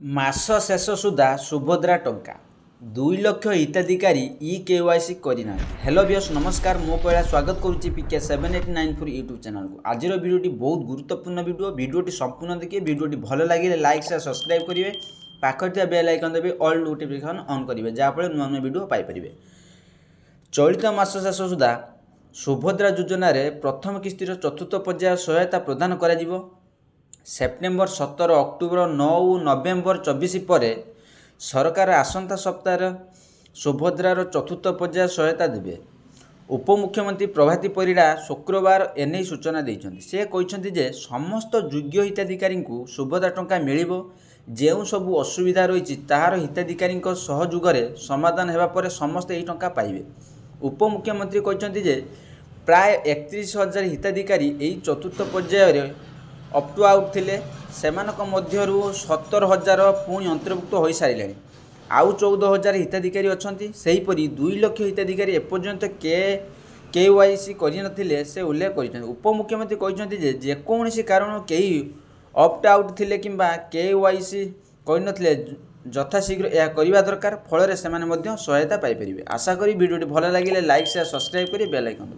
ମାସ ଶେଷ ସୁଦ୍ଧା ସୁଭଦ୍ରା ଟଙ୍କା 2 ଲକ୍ଷ ହିତାଧିକାରୀ KYC କରିନାହାନ୍ତି। ହେଲୋ ଭିଉୟର୍ସ ନମସ୍କାର, ମୁଁ କହିଲା ସ୍ୱାଗତ କରୁଛି PK7894 यूट्यूब चैनल को। आज भिडियोटी बहुत गुरुत्वपूर्ण भिडियोटी संपूर्ण देखिए। भिडियोटी भल लगे लाइक शेयर सब्सक्राइब करेंगे, पाखे बेल आइकन देवे ऑल नोटिफिकेशन ऑन करेंगे, जहाँफल नुआ नुआ भिडियो पाइपर। चलित मास शेष सुधा सुभद्रा योजन प्रथम किस्तिर चतुर्थ पर्याय सहायता प्रदान कर सेप्टेम्बर 17 अक्टोबर 9 नवेम्बर 24 पर सरकार आसंता सप्ताह सुभद्रार चतुर्थ पर्याय सहायता देवे। उपमुख्यमंत्री प्रभाती परिड़ा शुक्रवार एने सूचना देइछन्ति। से कहिछन्ति जे समस्त योग्य हिताधिकारी को सुभद्रा टंका मिलिबो। जेउ सबु असुविधा रही ताहार हिताधिकारी सहयोगरे समाधान हेबा परे समस्त एही टंका पाइबे। उपमुख्यमंत्री कहिछन्ति जे प्राय 31,000 हिताधिकारी एही चतुर्थ पर्याय अप टू आउट थिले, सेमानक मध्यरु 17,000 पुणी अंतर्भुक्त हो सारे। आउ 14,000 हिताधिकारी अछन्ति। सेहीपरि 2 लक्ष हिताधिकारी एपर्यंत KYC करिनथिले से उल्लेख करिछन्ति। उपमुख्यमंत्री कहिछन्ति जे जेकोसी कारण केही अप्ट आउट थिले किंबा KYC करिनथिले यथाशीघ्र यह करबा दरकार, फल रे सेमाने मध्य सहायता पाई परिबे। आशा करी वीडियोटी भल लागिले लाइक शेयर सब्सक्राइब करी बेल आइकन